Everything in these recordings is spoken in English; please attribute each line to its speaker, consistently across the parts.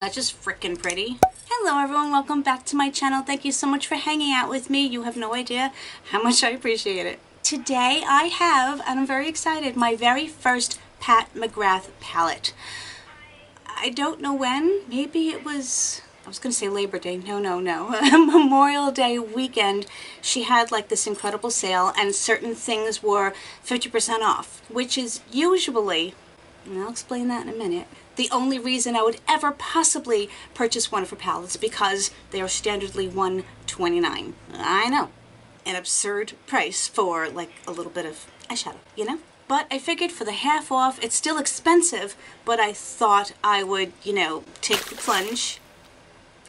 Speaker 1: That's just freaking pretty. Hello everyone, welcome back to my channel. Thank you so much for hanging out with me. You have no idea how much I appreciate it. Today I have, and I'm very excited, my very first Pat McGrath palette. I don't know when, maybe it was, I was going to say Labor Day, no. Memorial Day weekend, she had like this incredible sale and certain things were 50% off, which is usually, and I'll explain that in a minute, the only reason I would ever possibly purchase one of her palettes, because they are standardly $129. I know, an absurd price for like a little bit of eyeshadow, you know? But I figured for the half off, it's still expensive, but I thought I would, you know, take the plunge.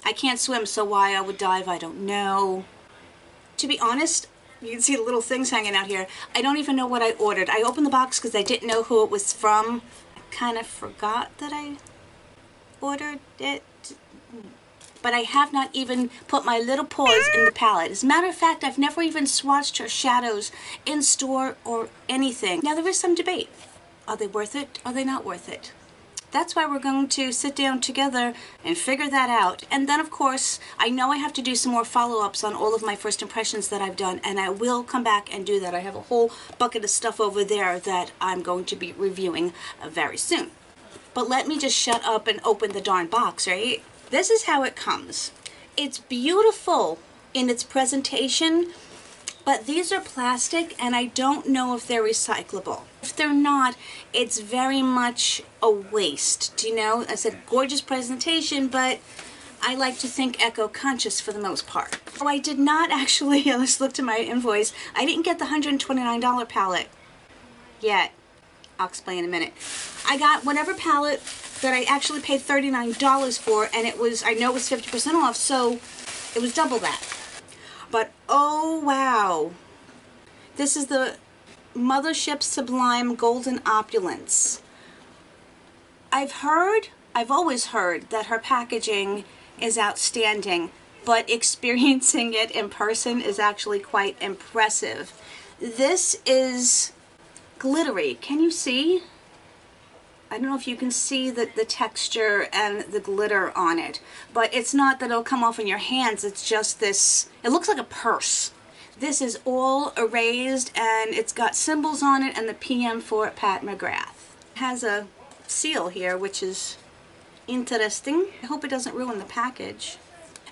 Speaker 1: I can't swim, so why I would dive, I don't know. To be honest, you can see the little things hanging out here. I don't even know what I ordered. I opened the box because I didn't know who it was from. Kind of forgot that I ordered it, but I have not even put my little paws in the palette. As a matter of fact, I've never even swatched her shadows in store or anything. Now there is some debate. Are they worth it? Are they not worth it? That's why we're going to sit down together and figure that out. And then of course, I know I have to do some more follow-ups on all of my first impressions that I've done, and I will come back and do that. I have a whole bucket of stuff over there that I'm going to be reviewing very soon. But let me just shut up and open the darn box, right? This is how it comes. It's beautiful in its presentation, but these are plastic and I don't know if they're recyclable. If they're not, it's very much a waste. Do you know? I said gorgeous presentation, but I like to think eco-conscious for the most part. Oh, I did not actually, let's look to my invoice, I didn't get the $129 palette yet. I'll explain in a minute. I got whatever palette that I actually paid $39 for, and it was, I know it was 50% off, so it was double that. But oh wow, this is the Mothership Sublime Golden Opulence. I've always heard that her packaging is outstanding, but experiencing it in person is actually quite impressive. This is glittery. Can you see? I don't know if you can see the texture and the glitter on it, but it's not that it'll come off in your hands. It's just this, it looks like a purse. This is all erased and it's got symbols on it and the PM for Pat McGrath. It has a seal here, which is interesting. I hope it doesn't ruin the package.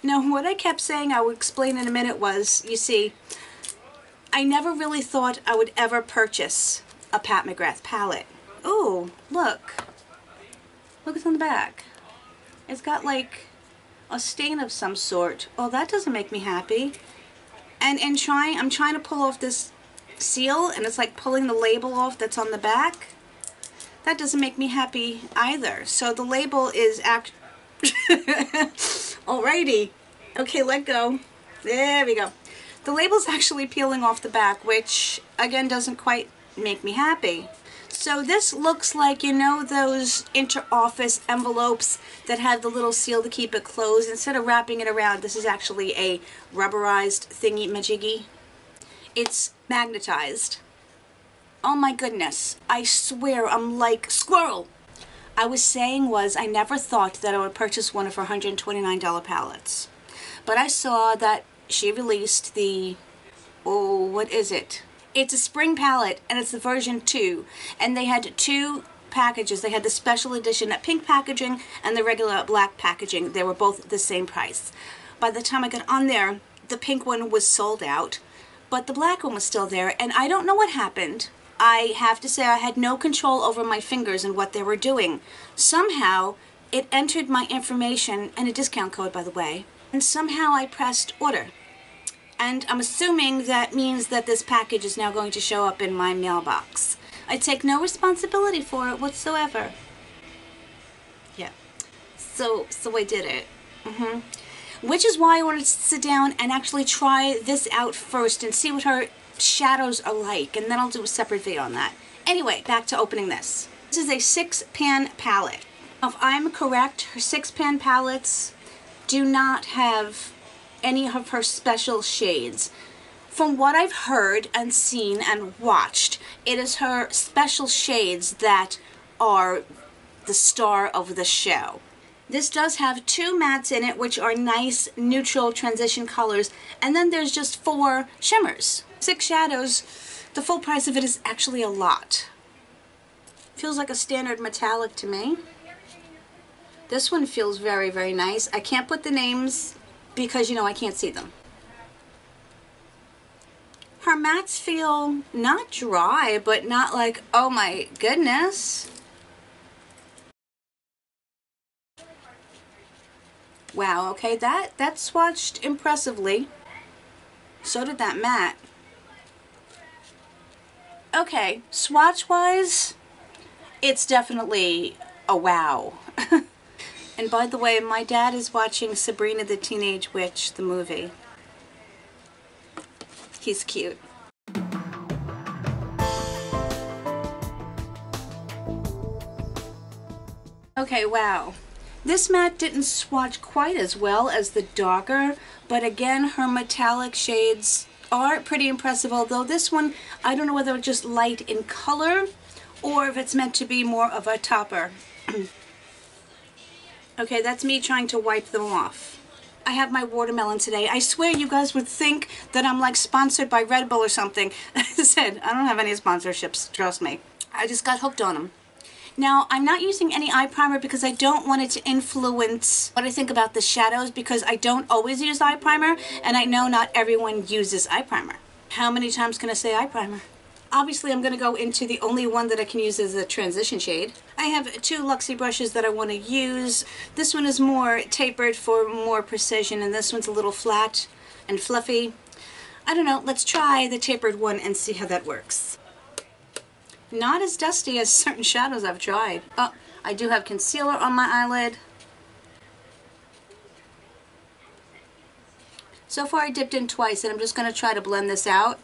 Speaker 1: Now, what I kept saying I would explain in a minute was, you see, I never really thought I would ever purchase a Pat McGrath palette. Oh, look. Look what's on the back. It's got like a stain of some sort. Oh, that doesn't make me happy. And I'm trying to pull off this seal, and it's like pulling the label off that's on the back. That doesn't make me happy either. So the label is alrighty. Okay, let go. There we go. The label's actually peeling off the back, which again doesn't quite make me happy. So this looks like, you know, those inter-office envelopes that have the little seal to keep it closed. Instead of wrapping it around, this is actually a rubberized thingy-majiggy. It's magnetized. Oh my goodness. I swear I'm like squirrel. I was saying was I never thought that I would purchase one of her $129 palettes. But I saw that she released the, oh, what is it? It's a spring palette, and it's the version 2, and they had two packages. They had the special edition, that pink packaging, and the regular black packaging. They were both the same price. By the time I got on there, the pink one was sold out, but the black one was still there, and I don't know what happened. I have to say I had no control over my fingers and what they were doing. Somehow, it entered my information, and a discount code, by the way, and somehow I pressed order. And I'm assuming that means that this package is now going to show up in my mailbox. I take no responsibility for it whatsoever. Yeah. So I did it. Which is why I wanted to sit down and actually try this out first and see what her shadows are like. And then I'll do a separate video on that. Anyway, back to opening this. This is a 6-pan palette. If I'm correct, her 6-pan palettes do not have any of her special shades. From what I've heard and seen and watched, it is her special shades that are the star of the show. This does have 2 mattes in it, which are nice neutral transition colors, and then there's just 4 shimmers. 6 shadows. The full price of it is actually a lot. Feels like a standard metallic to me. This one feels very, very nice. I can't put the names because, you know, I can't see them. Her mattes feel not dry, but not like, oh my goodness. Wow, okay, that swatched impressively. So did that matte. Okay, swatch-wise, it's definitely a wow. And by the way, my dad is watching Sabrina the Teenage Witch, the movie. He's cute. Okay, wow. This matte didn't swatch quite as well as the darker, but again, her metallic shades are pretty impressive, although this one, I don't know whether it's just light in color or if it's meant to be more of a topper. Okay, that's me trying to wipe them off. I have my watermelon today. I swear you guys would think that I'm like sponsored by Red Bull or something. I said, I don't have any sponsorships, trust me. I just got hooked on them. Now, I'm not using any eye primer because I don't want it to influence what I think about the shadows, because I don't always use eye primer, and I know not everyone uses eye primer. How many times can I say eye primer? Obviously, I'm going to go into the only one that I can use as a transition shade. I have 2 Luxie brushes that I want to use. This one is more tapered for more precision, and this one's a little flat and fluffy. I don't know, let's try the tapered one and see how that works. Not as dusty as certain shadows I've tried. Oh, I do have concealer on my eyelid. So far I dipped in twice, and I'm just going to try to blend this out.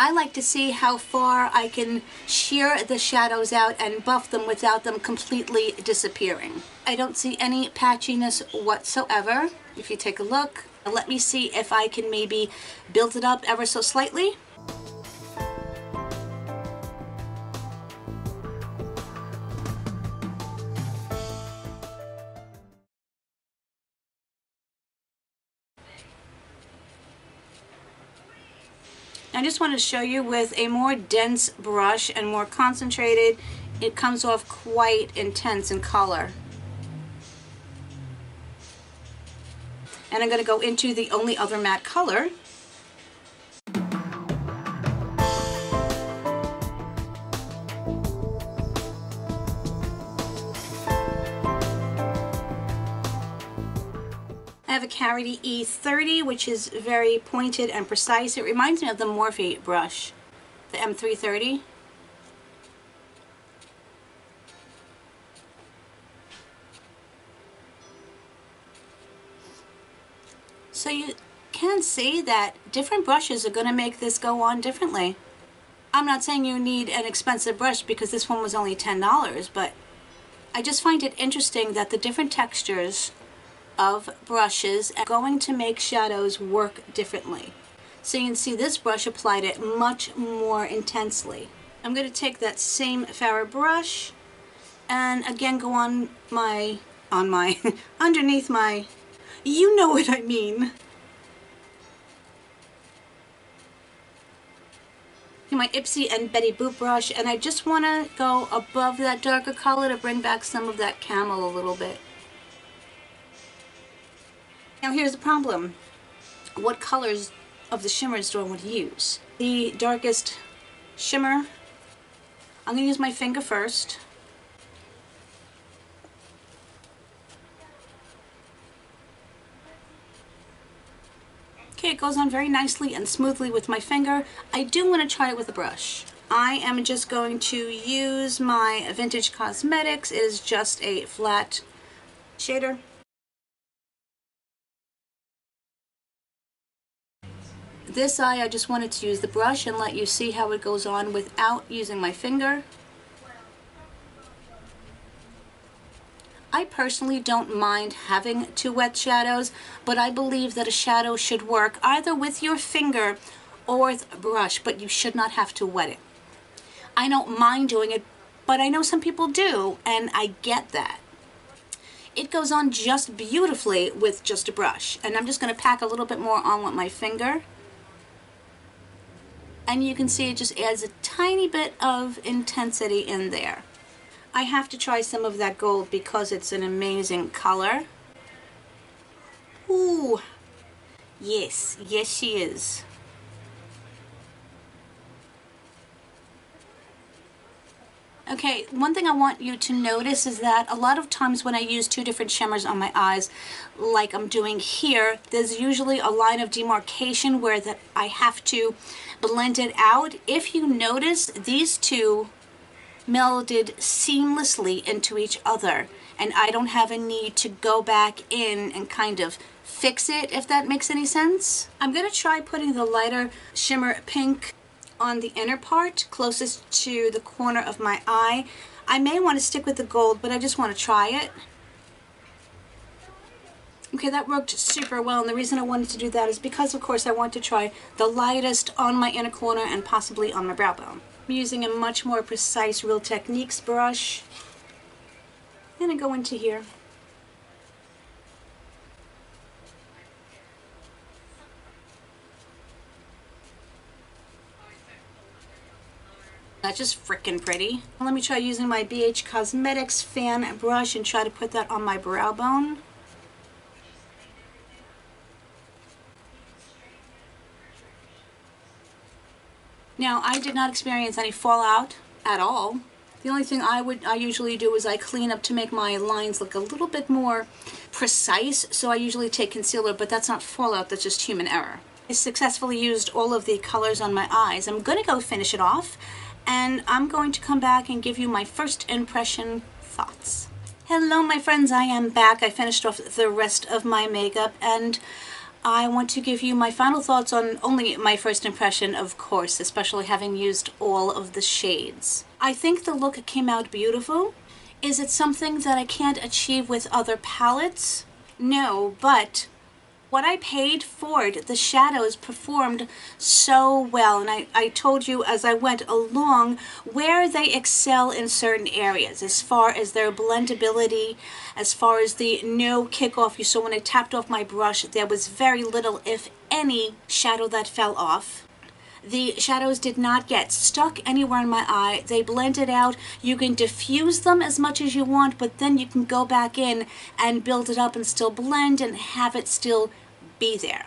Speaker 1: I like to see how far I can sheer the shadows out and buff them without them completely disappearing. I don't see any patchiness whatsoever. If you take a look, let me see if I can maybe build it up ever so slightly. I just want to show you with a more dense brush and more concentrated, it comes off quite intense in color. And I'm going to go into the only other matte color. I have a Carity E30, which is very pointed and precise. It reminds me of the Morphe brush, the M330. So you can see that different brushes are going to make this go on differently. I'm not saying you need an expensive brush because this one was only $10, but I just find it interesting that the different textures of brushes are going to make shadows work differently. So you can see this brush applied it much more intensely. I'm going to take that same Farrah brush and again go on my underneath my, you know what I mean. My Ipsy and Betty Boop brush, and I just want to go above that darker color to bring back some of that camel a little bit. Now here's the problem. What colors of the shimmers do I want to use? The darkest shimmer, I'm going to use my finger first. Okay, it goes on very nicely and smoothly with my finger. I do want to try it with a brush. I am just going to use my Vintage Cosmetics. It is just a flat shader. This eye, I just wanted to use the brush and let you see how it goes on without using my finger. I personally don't mind having 2 wet shadows, but I believe that a shadow should work either with your finger down-to-earth brush, but you should not have to wet it. I don't mind doing it, but I know some people do, and I get that. It goes on just beautifully with just a brush. And I'm just going to pack a little bit more on with my finger. And you can see it just adds a tiny bit of intensity in there. I have to try some of that gold because it's an amazing color. Ooh, yes, yes she is. Okay, one thing I want you to notice is that a lot of times when I use two different shimmers on my eyes, like I'm doing here, there's usually a line of demarcation where that I have to blend it out. If you notice, these two melded seamlessly into each other, and I don't have a need to go back in and kind of fix it, if that makes any sense. I'm going to try putting the lighter shimmer pink on the inner part, closest to the corner of my eye. I may want to stick with the gold, but I just want to try it. Okay, that worked super well, and the reason I wanted to do that is because, of course, I want to try the lightest on my inner corner and possibly on my brow bone. I'm using a much more precise Real Techniques brush. And I go into here. That's just frickin' pretty. Let me try using my BH Cosmetics fan brush and try to put that on my brow bone. Now, I did not experience any fallout at all. The only thing I usually do is I clean up to make my lines look a little bit more precise, so I usually take concealer, but that's not fallout, that's just human error. I successfully used all of the colors on my eyes. I'm gonna go finish it off, and I'm going to come back and give you my first impression thoughts. Hello my friends, I am back. I finished off the rest of my makeup, and I want to give you my final thoughts on only my first impression, of course, especially having used all of the shades. I think the look came out beautiful. Is it something that I can't achieve with other palettes? No, but what I paid for it, the shadows performed so well, and I told you as I went along where they excel in certain areas, as far as their blendability, as far as the no kickoff. You saw when I tapped off my brush, there was very little, if any, shadow that fell off. The shadows did not get stuck anywhere in my eye. They blended out. You can diffuse them as much as you want, but then you can go back in and build it up and still blend and have it still be there.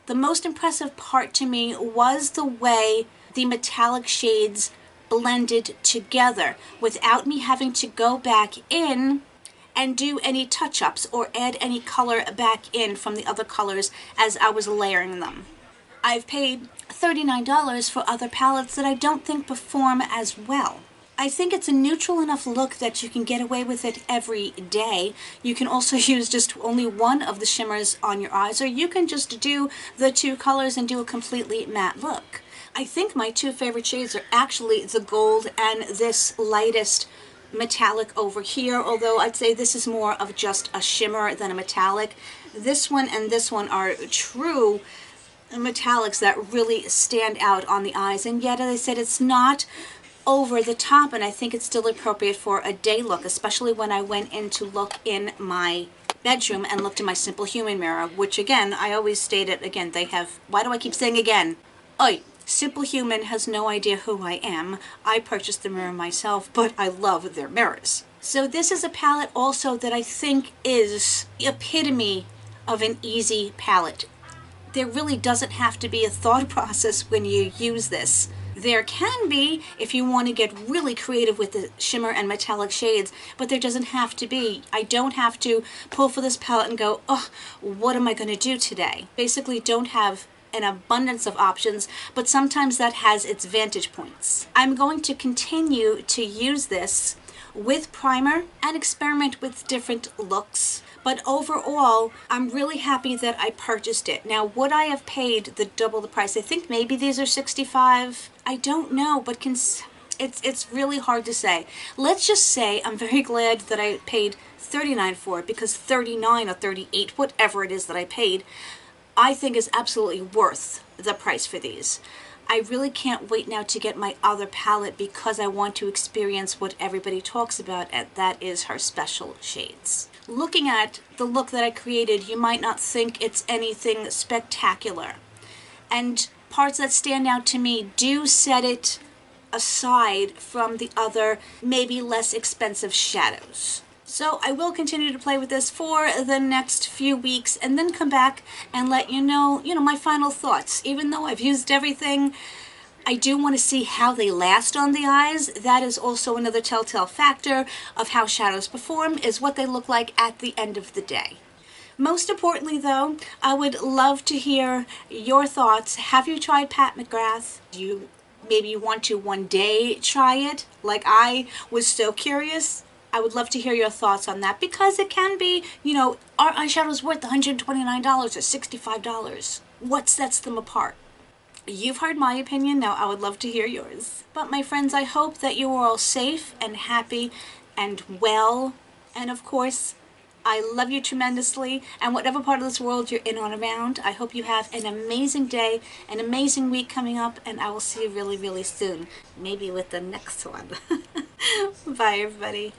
Speaker 1: The most impressive part to me was the way the metallic shades blended together without me having to go back in and do any touch-ups or add any color back in from the other colors as I was layering them. I've paid $39 for other palettes that I don't think perform as well. I think it's a neutral enough look that you can get away with it every day. You can also use just only one of the shimmers on your eyes, or you can just do the two colors and do a completely matte look. I think my two favorite shades are actually the gold and this lightest metallic over here, although I'd say this is more of just a shimmer than a metallic. This one and this one are true metallics that really stand out on the eyes, and yet, as I said, it's not over the top, and I think it's still appropriate for a day look, especially when I went in to look in my bedroom and looked in my Simple Human mirror, which again, I always stated, again, they have, why do I keep saying again? Oi, Simple Human has no idea who I am. I purchased the mirror myself, but I love their mirrors. So this is a palette also that I think is the epitome of an easy palette. There really doesn't have to be a thought process when you use this. There can be if you want to get really creative with the shimmer and metallic shades, but there doesn't have to be. I don't have to pull for this palette and go, oh, what am I going to do today? Basically don't have an abundance of options, but sometimes that has its vantage points. I'm going to continue to use this with primer and experiment with different looks. But overall, I'm really happy that I purchased it. Now, would I have paid the double the price? I think maybe these are $65. I don't know, but it's really hard to say. Let's just say I'm very glad that I paid $39 for it, because $39 or $38, whatever it is that I paid, I think is absolutely worth the price for these. I really can't wait now to get my other palette because I want to experience what everybody talks about, and that is her special shades. Looking at the look that I created, you might not think it's anything spectacular. And parts that stand out to me do set it aside from the other, maybe less expensive shadows. So I will continue to play with this for the next few weeks and then come back and let you know, my final thoughts. Even though I've used everything, I do want to see how they last on the eyes. That is also another telltale factor of how shadows perform, is what they look like at the end of the day. Most importantly though, I would love to hear your thoughts. Have you tried Pat McGrath? Maybe you want to one day try it, like I was so curious? I would love to hear your thoughts on that, because it can be, are eyeshadows worth $129 or $65? What sets them apart? You've heard my opinion, now I would love to hear yours. But my friends, I hope that you are all safe and happy and well. And of course, I love you tremendously, and whatever part of this world you're in or around, I hope you have an amazing day, an amazing week coming up, and I will see you really, really soon. Maybe with the next one. Bye, everybody.